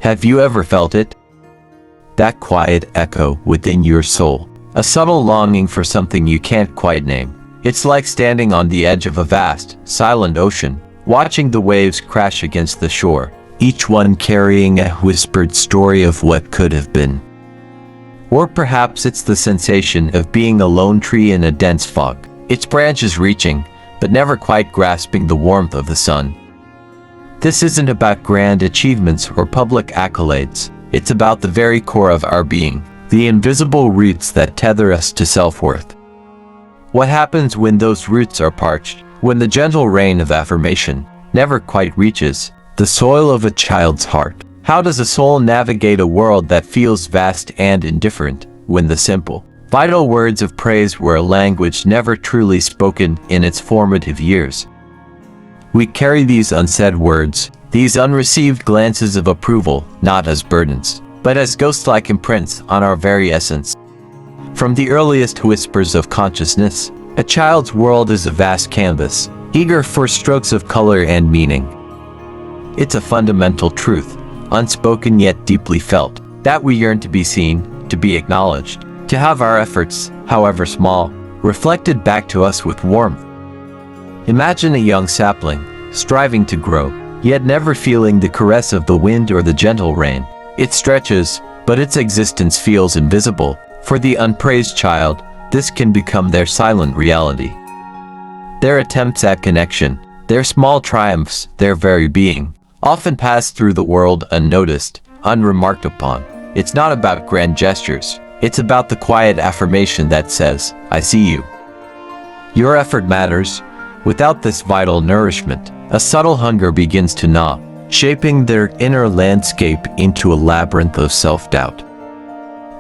Have you ever felt it? That quiet echo within your soul. A subtle longing for something you can't quite name. It's like standing on the edge of a vast, silent ocean, watching the waves crash against the shore, each one carrying a whispered story of what could have been. Or perhaps it's the sensation of being a lone tree in a dense fog, its branches reaching, but never quite grasping the warmth of the sun. This isn't about grand achievements or public accolades. It's about the very core of our being, the invisible roots that tether us to self-worth. What happens when those roots are parched, when the gentle rain of affirmation never quite reaches the soil of a child's heart? How does a soul navigate a world that feels vast and indifferent, when the simple, vital words of praise were a language never truly spoken in its formative years? We carry these unsaid words, these unreceived glances of approval, not as burdens, but as ghost-like imprints on our very essence. From the earliest whispers of consciousness, a child's world is a vast canvas, eager for strokes of color and meaning. It's a fundamental truth, unspoken yet deeply felt, that we yearn to be seen, to be acknowledged, to have our efforts, however small, reflected back to us with warmth. Imagine a young sapling, striving to grow, yet never feeling the caress of the wind or the gentle rain. It stretches, but its existence feels invisible. For the unpraised child, this can become their silent reality. Their attempts at connection, their small triumphs, their very being, often pass through the world unnoticed, unremarked upon. It's not about grand gestures. It's about the quiet affirmation that says, "I see you." Your effort matters. Without this vital nourishment, a subtle hunger begins to gnaw, shaping their inner landscape into a labyrinth of self-doubt.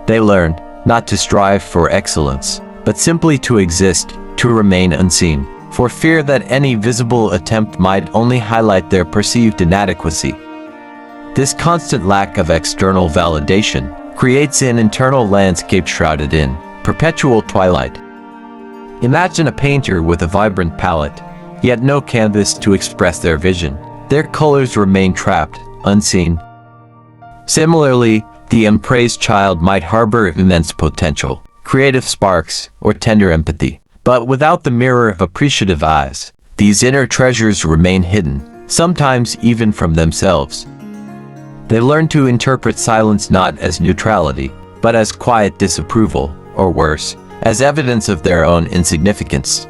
They learn not to strive for excellence, but simply to exist, to remain unseen, for fear that any visible attempt might only highlight their perceived inadequacy. This constant lack of external validation creates an internal landscape shrouded in perpetual twilight. Imagine a painter with a vibrant palette, yet no canvas to express their vision. Their colors remain trapped, unseen. Similarly, the unpraised child might harbor immense potential, creative sparks, or tender empathy. But without the mirror of appreciative eyes, these inner treasures remain hidden, sometimes even from themselves. They learn to interpret silence not as neutrality, but as quiet disapproval, or worse, as evidence of their own insignificance.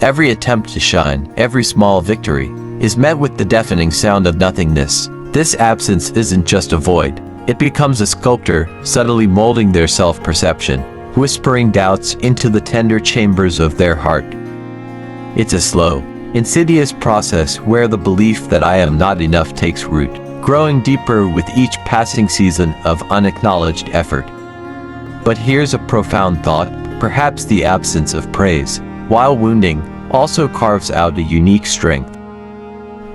Every attempt to shine, every small victory, is met with the deafening sound of nothingness. This absence isn't just a void. It becomes a sculptor, subtly molding their self-perception, whispering doubts into the tender chambers of their heart. It's a slow, insidious process where the belief that I am not enough takes root, growing deeper with each passing season of unacknowledged effort. But here's a profound thought: perhaps the absence of praise, while wounding, also carves out a unique strength.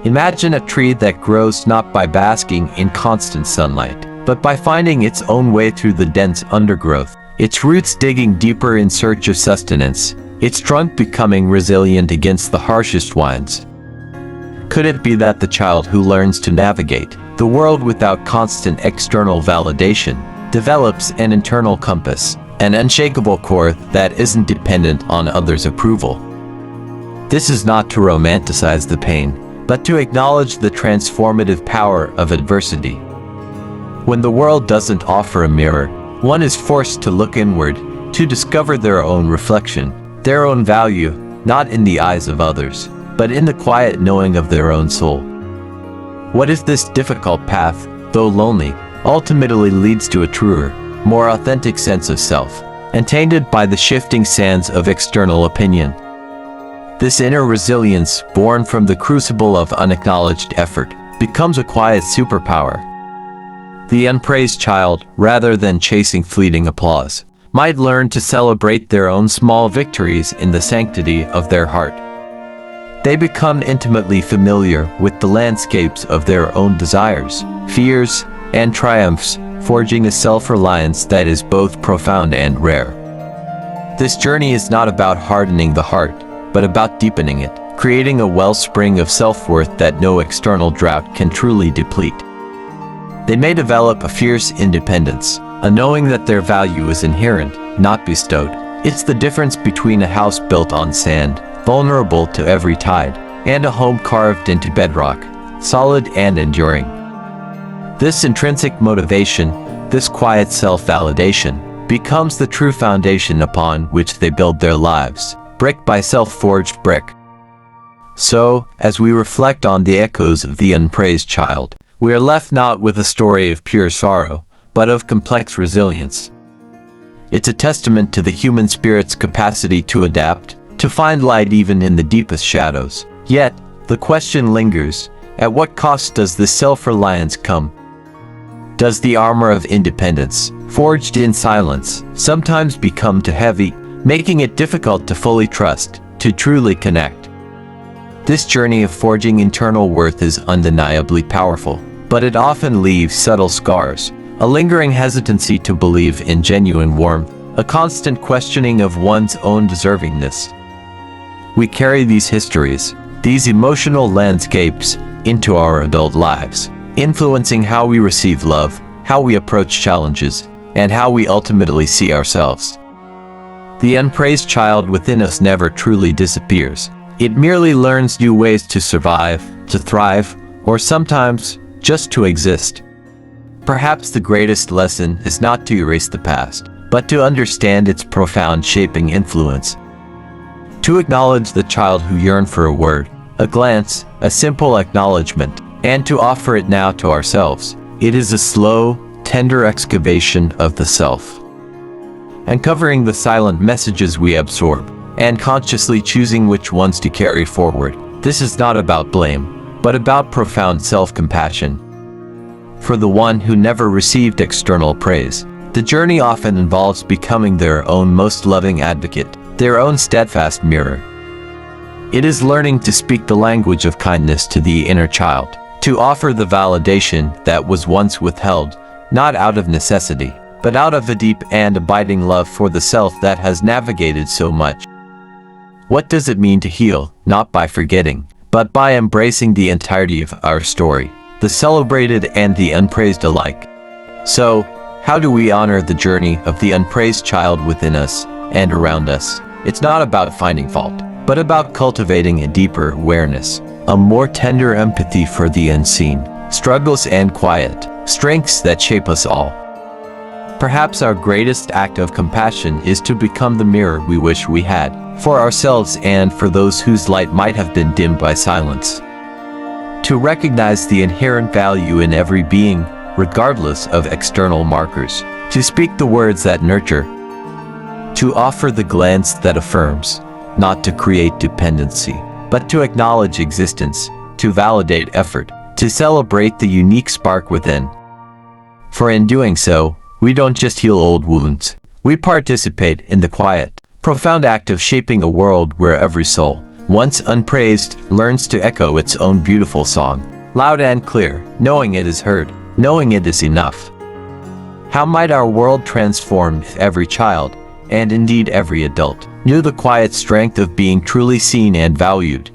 Imagine a tree that grows not by basking in constant sunlight, but by finding its own way through the dense undergrowth, its roots digging deeper in search of sustenance, its trunk becoming resilient against the harshest winds. Could it be that the child who learns to navigate the world without constant external validation develops an internal compass, an unshakable core that isn't dependent on others' approval? This is not to romanticize the pain, but to acknowledge the transformative power of adversity. When the world doesn't offer a mirror, one is forced to look inward, to discover their own reflection, their own value, not in the eyes of others, but in the quiet knowing of their own soul. What if this difficult path, though lonely, ultimately leads to a truer, more authentic sense of self, untainted by the shifting sands of external opinion? This inner resilience, born from the crucible of unacknowledged effort, becomes a quiet superpower. The unpraised child, rather than chasing fleeting applause, might learn to celebrate their own small victories in the sanctity of their heart. They become intimately familiar with the landscapes of their own desires, fears, and triumphs, forging a self-reliance that is both profound and rare. This journey is not about hardening the heart, but about deepening it, creating a wellspring of self-worth that no external drought can truly deplete. They may develop a fierce independence, a knowing that their value is inherent, not bestowed. It's the difference between a house built on sand, vulnerable to every tide, and a home carved into bedrock, solid and enduring. This intrinsic motivation, this quiet self-validation, becomes the true foundation upon which they build their lives, brick by self-forged brick. So, as we reflect on the echoes of the unpraised child, we are left not with a story of pure sorrow, but of complex resilience. It's a testament to the human spirit's capacity to adapt, to find light even in the deepest shadows. Yet, the question lingers, at what cost does this self-reliance come? Does the armor of independence, forged in silence, sometimes become too heavy, making it difficult to fully trust, to truly connect? This journey of forging internal worth is undeniably powerful, but it often leaves subtle scars, a lingering hesitancy to believe in genuine warmth, a constant questioning of one's own deservingness. We carry these histories, these emotional landscapes, into our adult lives, influencing how we receive love, how we approach challenges, and how we ultimately see ourselves. The unpraised child within us never truly disappears. It merely learns new ways to survive, to thrive, or sometimes, just to exist. Perhaps the greatest lesson is not to erase the past, but to understand its profound shaping influence. To acknowledge the child who yearned for a word, a glance, a simple acknowledgment, and to offer it now to ourselves. It is a slow, tender excavation of the self, uncovering the silent messages we absorb, and consciously choosing which ones to carry forward. This is not about blame, but about profound self-compassion. For the one who never received external praise, the journey often involves becoming their own most loving advocate, their own steadfast mirror. It is learning to speak the language of kindness to the inner child, to offer the validation that was once withheld, not out of necessity, but out of a deep and abiding love for the self that has navigated so much. What does it mean to heal, not by forgetting, but by embracing the entirety of our story, the celebrated and the unpraised alike? So, how do we honor the journey of the unpraised child within us and around us? It's not about finding fault, but about cultivating a deeper awareness, a more tender empathy for the unseen, struggles and quiet strengths that shape us all. Perhaps our greatest act of compassion is to become the mirror we wish we had, for ourselves and for those whose light might have been dimmed by silence. To recognize the inherent value in every being, regardless of external markers. To speak the words that nurture. To offer the glance that affirms, not to create dependency, but to acknowledge existence, to validate effort, to celebrate the unique spark within. For in doing so, we don't just heal old wounds. We participate in the quiet, profound act of shaping a world where every soul, once unpraised, learns to echo its own beautiful song, loud and clear, knowing it is heard, knowing it is enough. How might our world transform if every child, and indeed every adult, knew the quiet strength of being truly seen and valued,